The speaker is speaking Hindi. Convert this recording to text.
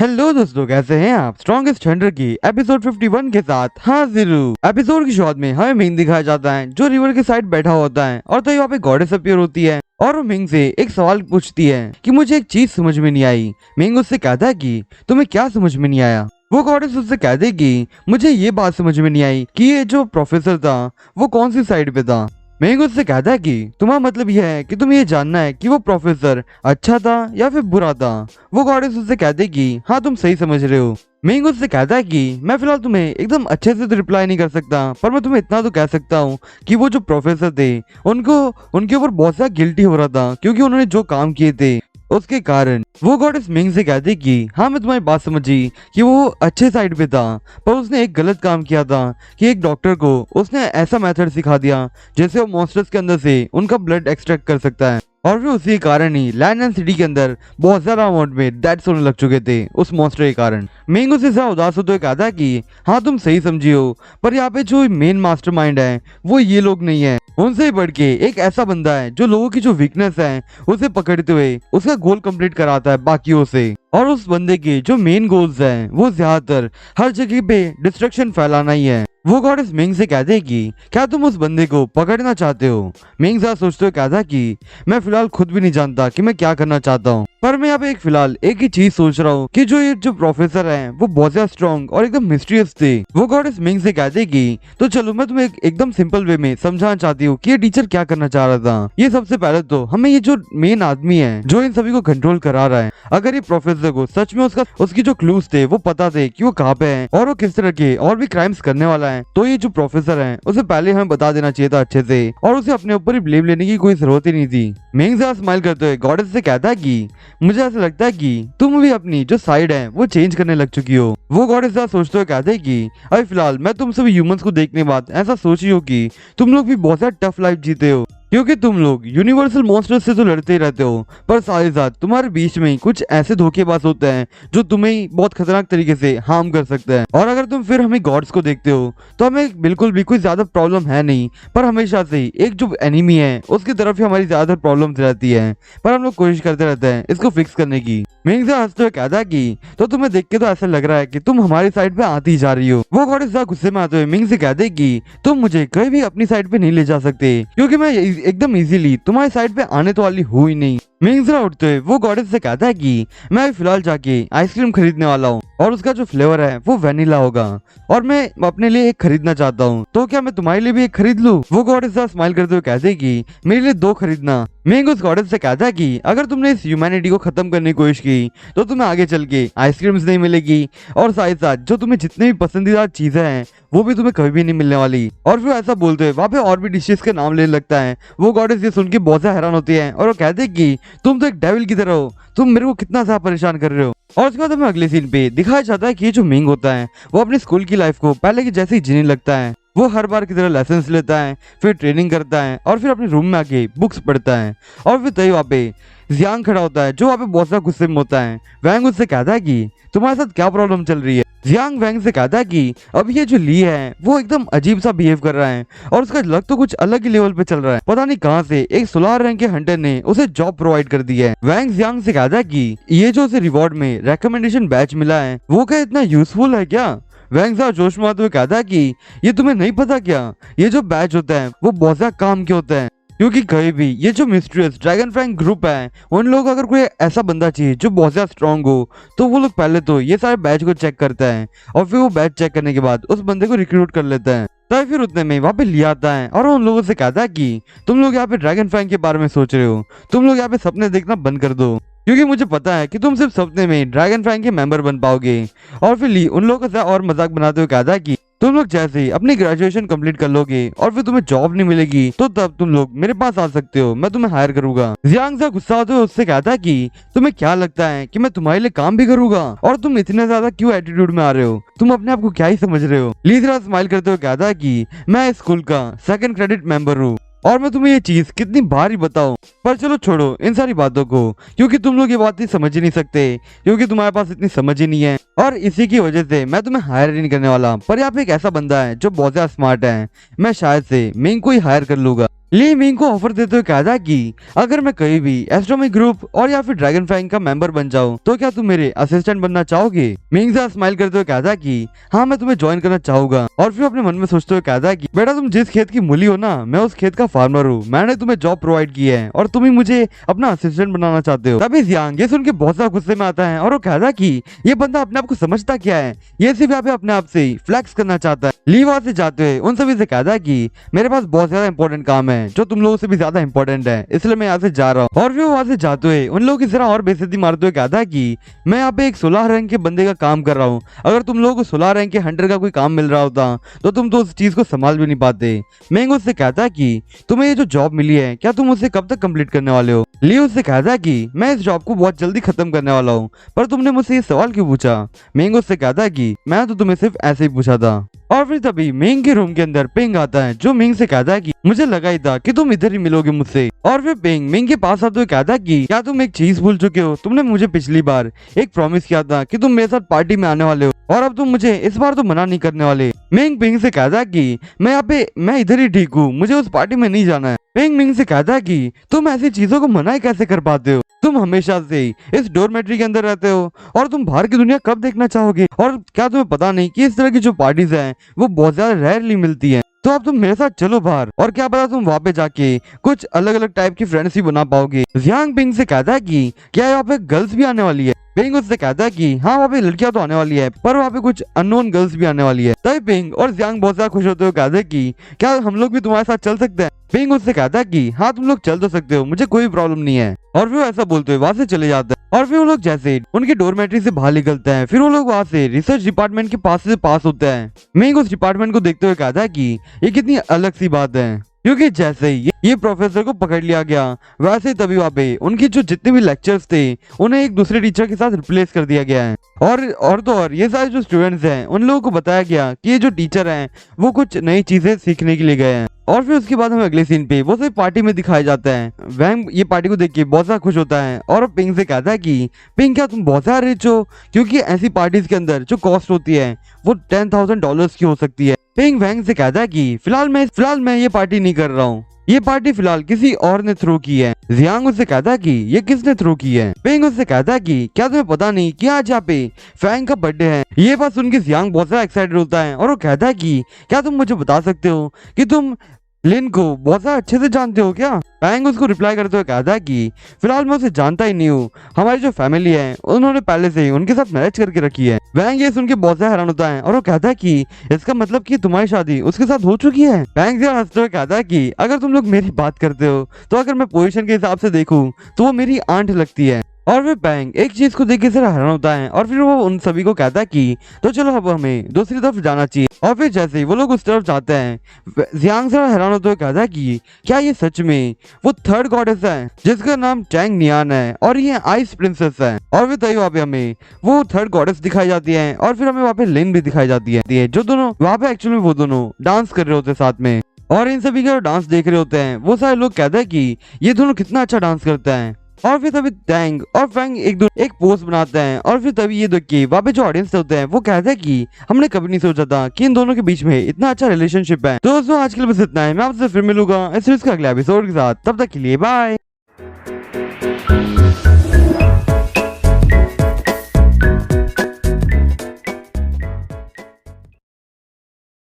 हेलो दोस्तों, कैसे हैं आप। स्ट्रॉन्गेस्ट हंटर की एपिसोड 51 के साथ हाजिर हूँ। एपिसोड की शुरुआत में हमें मिंग दिखाया जाता है जो रिवर के साइड बैठा होता है और तो वहाँ पे गॉडेस अपीयर होती है और वो मिंग से एक सवाल पूछती है कि मुझे एक चीज समझ में नहीं आई। मिंग उससे कहता है कि तुम्हें क्या समझ में नहीं आया। वो गॉडेस उससे कहते कि मुझे ये बात समझ में नहीं आई कि ये जो प्रोफेसर था वो कौन सी साइड पे था। मिंग उससे कहता है कि तुम्हारा मतलब यह है कि तुम्हें ये जानना है कि वो प्रोफेसर अच्छा था या फिर बुरा था। वो गॉडेस उससे कहते कि हाँ तुम सही समझ रहे हो। मिंग उससे कहता है कि मैं फिलहाल तुम्हें एकदम अच्छे से तो रिप्लाई नहीं कर सकता, पर मैं तुम्हें इतना तो कह सकता हूँ कि वो जो प्रोफेसर थे उनको उनके ऊपर बहुत सा गिल्टी हो रहा था क्योंकि उन्होंने जो काम किए थे उसके कारण। वो गॉडेस मिंग से कहती कि हाँ मैं तुम्हारी बात समझी कि वो अच्छे साइड पे था, पर उसने एक गलत काम किया था कि एक डॉक्टर को उसने ऐसा मेथड सिखा दिया जैसे वो मॉन्स्टर्स के अंदर से उनका ब्लड एक्सट्रैक्ट कर सकता है और फिर उसी कारण ही लैंड एंड सिटी के अंदर बहुत ज्यादा अमाउंट में डेथ्स होने लग चुके थे उस मॉन्स्टर के कारण। मिंग उससे ज्यादा उदास होते हुए कहता है कि हाँ तुम सही समझी हो, पर यहाँ पे जो मेन मास्टरमाइंड है वो ये लोग नहीं है, उनसे ही बढ़ के एक ऐसा बंदा है जो लोगों की जो वीकनेस है उसे पकड़ते हुए उसका गोल कंप्लीट कराता है बाकियों से। और उस बंदे के जो मेन गोल्स हैं वो ज्यादातर हर जगह पे डिस्ट्रक्शन फैलाना ही है। वो गॉडेस मिंग से कहते कि क्या तुम उस बंदे को पकड़ना चाहते हो। मिंग ज्यादा सोचते हुए कहता कि मैं फिलहाल खुद भी नहीं जानता कि मैं क्या करना चाहता हूँ, पर मैं यहाँ पे फिलहाल एक ही चीज सोच रहा हूँ कि ये जो प्रोफेसर हैं वो बहुत ज्यादा स्ट्रॉन्ग और एकदम मिस्टीरियस थे। वो गॉडेस मिंग से कहते कि तो चलो मैं तुम्हें एकदम सिंपल वे में समझाना चाहती हूँ कि ये टीचर क्या करना चाह रहा था। ये सबसे पहले तो हमें ये जो मेन आदमी है जो इन सभी को कंट्रोल करा रहा है, अगर ये प्रोफेसर को सच में उसकी जो क्लूज थे वो पता थे कि वो कहाँ पे है और वो किस तरह के और भी क्राइम्स करने वाला है, तो ये जो प्रोफेसर है उसे पहले हमें बता देना चाहिए था अच्छे से और उसे अपने ऊपर ही ब्लेम लेने की कोई जरूरत ही नहीं थी। मिंग ज्यादा स्माइल करते हुए गॉडेस से कहता है कि मुझे ऐसा लगता है कि तुम भी अपनी जो साइड है वो चेंज करने लग चुकी हो। वो गॉडेस ज्यादा सोचते हुए कहते हैं कि अभी फिलहाल मैं तुम सभी ह्यूमंस को देखने के बाद ऐसा सोच रही हूँ कि तुम लोग भी बहुत ज्यादा टफ लाइफ जीते हो, क्योंकि तुम लोग यूनिवर्सल मॉन्स्टर्स से तो लड़ते ही रहते हो, पर साथ ही साथ तुम्हारे बीच में कुछ ऐसे धोखेबाज होते हैं जो तुम्हें बहुत खतरनाक तरीके से हार्म कर सकते हैं। और अगर तुम फिर हमें गॉड्स को देखते हो तो हमें बिल्कुल भी कोई ज्यादा प्रॉब्लम है नहीं, पर हमेशा से एक जो एनिमी है उसकी तरफ ही हमारी ज्यादातर प्रॉब्लम रहती है, पर हम लोग कोशिश करते रहते हैं इसको फिक्स करने की। मिंग से हंसते हुए कहता है कि तो तुम्हें देख के तो ऐसा लग रहा है कि तुम हमारी साइड पे आती जा रही हो। वो गॉडेस ज्यादा गुस्से में आते हुए मिंग से कहते कि तुम मुझे कहीं भी अपनी साइड पे नहीं ले जा सकते, क्योंकि मैं एकदम इजीली तुम्हारी साइड पे आने तो वाली हूँ ही नहीं। मिंग जरा उठते हुए वो गॉडेस से कहता है कि मैं फिलहाल जाके आइसक्रीम खरीदने वाला हूँ और उसका जो फ्लेवर है वो वेनिला होगा और मैं अपने लिए एक खरीदना चाहता हूँ, तो क्या मैं तुम्हारे लिए भी एक खरीद लूँ। वो गॉडेस स्माइल करते हुए कहते हैं कि मेरे लिए 2 खरीदना। मिंग उस गॉडेस से कहता है कि अगर तुमने इस ह्यूमैनिटी को खत्म करने की कोशिश की तो तुम्हें आगे चल के आइसक्रीम्स नहीं मिलेगी और साथ ही साथ जो तुम्हें जितनी भी पसंदीदा चीजें हैं वो भी तुम्हें कभी भी नहीं मिलने वाली। और फिर ऐसा बोलते हुए वहाँ पे और भी डिशेस के नाम लेने लगता है। वो गॉडेस ये सुन के बहुत ज्यादा हैरान होती है और वो कहते हैं कि तुम तो एक डेविल की तरह हो, तुम मेरे को कितना ज्यादा परेशान कर रहे हो। और उसके बाद हमें अगले सीन पे दिखाया जाता है कि ये जो मिंग होता है वो अपनी स्कूल की लाइफ को पहले की जैसे ही जीने लगता है। वो हर बार की तरह लेसन्स लेता है, फिर ट्रेनिंग करता है और फिर अपने रूम में आके बुक्स पढ़ता है। और फिर तभी वहाँ पे जियांग खड़ा होता है जो वहाँ पे बहुत ज्यादा गुस्से में होता है। वैंग उससे कहता है कि तुम्हारे साथ क्या प्रॉब्लम चल रही है। जियांग वैंग से कहता है कि अब ये जो ली है वो एकदम अजीब सा बिहेव कर रहा है और उसका लग तो कुछ अलग ही लेवल पे चल रहा है, पता नहीं कहाँ से एक 16 रैंक के हंटर ने उसे जॉब प्रोवाइड कर दी है। वैंग जियांग से कहता है कि ये जो उसे रिवॉर्ड में रिकमेंडेशन बैच मिला है वो क्या इतना यूजफुल है क्या। वैंग सा जोश में आते हुए कहता है कि ये तुम्हें नहीं पता क्या, ये जो बैच होता है वो बहुत ज्यादा काम के होता है, क्योंकि कहीं भी ये जो मिस्ट्रियस ड्रैगन फ्रैंक ग्रुप है उन लोग अगर कोई ऐसा बंदा चाहिए जो बहुत ज्यादा स्ट्रॉन्ग हो तो वो लोग पहले तो ये सारे बैच को चेक करता है और फिर वो बैच चेक करने के बाद उस बंदे को रिक्रूट कर लेता है। तब फिर उतने में वहाँ पे लिया आता है और उन लोगों से कहता है कि तुम लोग यहाँ पे ड्रैगन फ्रैंक के बारे में सोच रहे हो, तुम लोग यहाँ पे सपने देखना बंद कर दो, क्योंकि मुझे पता है कि तुम सिर्फ सपने में ड्रैगन फ्रैंक के मेंबर बन पाओगे। और फिर ली उन लोगों से और मजाक बनाते हुए कहता है कि तुम लोग जैसे ही अपनी ग्रेजुएशन कंप्लीट कर लोगे और फिर तुम्हें जॉब नहीं मिलेगी तो तब तुम लोग मेरे पास आ सकते हो, मैं तुम्हें हायर करूंगा। जियांग सा गुस्सा होते हुए उससे कहता है कि तुम्हें क्या लगता है कि मैं तुम्हारे लिए काम भी करूंगा और तुम इतने ज्यादा क्यों एटीट्यूड में आ रहे हो, तुम अपने आप को क्या ही समझ रहे हो। ली जरा स्माइल करते हुए कहता है कि मैं स्कूल का 2nd क्रेडिट मेंबर हूँ और मैं तुम्हें ये चीज कितनी बार ही बताऊं, पर चलो छोड़ो इन सारी बातों को, क्योंकि तुम लोग ये बात ही समझ ही नहीं सकते, क्योंकि तुम्हारे पास इतनी समझ ही नहीं है और इसी की वजह से मैं तुम्हें हायर नहीं करने वाला। पर यहाँ पे एक ऐसा बंदा है जो बहुत ज्यादा स्मार्ट है, मैं शायद से मिंग को ही हायर कर लूंगा, ली मिंग को ऑफर देते हुए कहता है कि अगर मैं कहीं भी एस्ट्रोनॉमी ग्रुप और या फिर ड्रैगन फैंग का मेंबर बन जाऊं तो क्या तुम मेरे असिस्टेंट बनना चाहोगे। मिंग से स्माइल करते हुए कहता है कि हाँ मैं तुम्हें ज्वाइन करना चाहूंगा। और फिर अपने मन में सोचते हुए कहता है कि बेटा तुम जिस खेत की मूली हो ना, मैं उस खेत का फार्मर हूँ, मैंने तुम्हें जॉब प्रोवाइड की है और तुम ही मुझे अपना असिस्टेंट बनाना चाहते हो। तभी जियांग ये सुन के बहुत ज्यादा गुस्से में आता है और वो कहता है कि ये बंदा अपने आप को समझता क्या है, ये सिर्फ यहाँ पे अपने आप से फ्लैक्स करना चाहता है। ली वहां से जाते हुए उन सभी से कहता है कि मेरे पास बहुत ज्यादा इंपॉर्टेंट काम है जो तुम लोगों से भी ज्यादा इंपॉर्टेंट है, इसलिए मैं यहाँ से जा रहा हूँ। और फिर वहां से जाते हुए उन लोगों की तरह और बेइज्जती मारते हुए कहता है कि मैं यहाँ पे एक 16 रैंक के बंदे का काम कर रहा हूँ, अगर तुम लोगों को 16 रैंक के हंटर का कोई काम मिल रहा होता तो तुम तो उस चीज को संभाल भी नहीं पाते। मैंग उससे कहता है कि तुम्हें ये जो जॉब मिली है क्या तुम उसे कब तक कंप्लीट करने वाले हो। ली उससे कहता है कि मैं इस जॉब को बहुत जल्दी खत्म करने वाला हूँ, पर तुमने मुझसे ये सवाल क्यों पूछा। मैंग उससे कहता है कि मैं तो तुम्हें सिर्फ ऐसे ही पूछा था। और फिर तभी मिंग के रूम के अंदर पिंग आता है जो मिंग से कहता है कि मुझे लगा ही था कि तुम इधर ही मिलोगे मुझसे। और फिर पिंग मिंग के पास आते हुए कहता है कि क्या तुम एक चीज भूल चुके हो, तुमने मुझे पिछली बार एक प्रॉमिस किया था कि तुम मेरे साथ पार्टी में आने वाले हो और अब तुम मुझे इस बार तो मना नहीं करने वाले। मिंग पिंग से कहता है कि मैं इधर ही ठीक हूँ, मुझे उस पार्टी में नहीं जाना है। पिंग मिंग से कहता है कि तुम ऐसी चीजों को मना ही कैसे कर पाते हो, तुम हमेशा से इस डोरमेट्री के अंदर रहते हो और तुम बाहर की दुनिया कब देखना चाहोगे, और क्या तुम्हें पता नहीं कि इस तरह की जो पार्टीज हैं वो बहुत ज्यादा रेयरली मिलती हैं। तो अब तुम मेरे साथ चलो बाहर और क्या पता तुम वहाँ पे जाके कुछ अलग अलग टाइप की फ्रेंड्स ही बना पाओगे। जियांग पिंग से कहता है कि क्या यहाँ पे गर्ल्स भी आने वाली है। पिंग उससे कहता है कि हाँ वहाँ पे लड़कियां तो आने वाली है पर वहाँ पे कुछ अननोन गर्ल्स भी आने वाली है। तभी पिंग और जियांग बहुत ज्यादा खुश होते हुए कहते हैं कि क्या हम लोग भी तुम्हारे साथ चल सकते हैं। पिंग उससे कहता है कि हाँ तुम लोग चल तो सकते हो, मुझे कोई प्रॉब्लम नहीं है। और फिर ऐसा बोलते हुए वहाँ से चले जाते हैं। और फिर वो लोग जैसे उनकी डोरमेट्री से बाहर निकलते हैं, फिर वो लोग वहाँ से रिसर्च डिपार्टमेंट के पास से पास होते हैं। मिंग उस डिपार्टमेंट को देखते हुए कहता है कि ये कितनी अलग सी बात है, क्योंकि जैसे ही ये प्रोफेसर को पकड़ लिया गया वैसे ही तभी वहाँ पे उनकी जो जितने भी लेक्चर्स थे उन्हें एक दूसरे टीचर के साथ रिप्लेस कर दिया गया है। और तो और ये सारे जो स्टूडेंट्स हैं उन लोगों को बताया गया कि ये जो टीचर हैं वो कुछ नई चीजें सीखने के लिए गए हैं। और फिर उसके बाद हमें अगले सीन पे वो सिर्फ पार्टी में दिखाया जाता है। वैंग ये पार्टी को देख के बहुत ज्यादा खुश होता है और पिंग से कहता है कि पिंग क्या तुम बहुत ज्यादा रिच हो, क्योंकि ऐसी पार्टीज के अंदर जो कॉस्ट होती है वो $10,000 की हो सकती है। पिंग वैंग से कहता है कि फिलहाल मैं ये पार्टी नहीं कर रहा हूँ, ये पार्टी फिलहाल किसी और ने थ्रो की है। जियांग उससे कहता है कि ये किसने थ्रो की है। पिंग उससे कहता है कि क्या तुम्हें पता नहीं कि आज यहाँ पे फैंग का बर्थडे है। ये बात सुन के जियांग बहुत ज्यादा एक्साइटेड होता है और वो कहता है कि क्या तुम मुझे बता सकते हो कि तुम लिन को बहुत ज्यादा अच्छे से जानते हो क्या। फैंग उसको रिप्लाई करते हुए कहता है कि फिलहाल मैं उसे जानता ही नहीं हूँ, हमारी जो फैमिली है उन्होंने पहले से ही उनके साथ मैरिज करके रखी है। फैंग ये सुन के बहुत ज्यादा हैरान होता है और वो कहता है कि इसका मतलब कि तुम्हारी शादी उसके साथ हो चुकी है। फैंग जरा हंसते हुए कहता है कि अगर तुम लोग मेरी बात करते हो तो अगर मैं पोजीशन के हिसाब से देखूं तो वो मेरी आंट लगती है। और फिर पैंग एक चीज को देख के जरा हैरान होता है और फिर वो उन सभी को कहता है कि तो चलो अब हमें दूसरी तरफ जाना चाहिए। और फिर जैसे ही वो लोग उस तरफ जाते हैं जियांग जरा हैरान होते हुए कहता है कि क्या ये सच में वो थर्ड गॉडेस है जिसका नाम चैंग नियान है और ये आइस प्रिंसेस है। और फिर तभी वहाँ पे हमें वो थर्ड गॉडेस दिखाई जाती है और फिर हमें वहाँ पे लिन भी दिखाई जाती है जो दोनों वहाँ पे एक्चुअली वो दोनों डांस कर रहे होते हैं साथ में। और इन सभी का डांस देख रहे होते हैं वो सारे लोग कहते हैं कि ये दोनों कितना अच्छा डांस करते हैं। और फिर तभी टैंग और फैंग एक पोस्ट बनाते हैं और फिर तभी ये देख के वहाँ पे जो ऑडियंस होते हैं वो कहते हैं कि हमने कभी नहीं सोचा था कि इन दोनों के बीच में इतना अच्छा रिलेशनशिप है। तो दोस्तों आज के लिए बस इतना है, मैं आपसे फिर मिलूंगा इस सीरीज के अगले एपिसोड के साथ, तब तक के लिए बाय।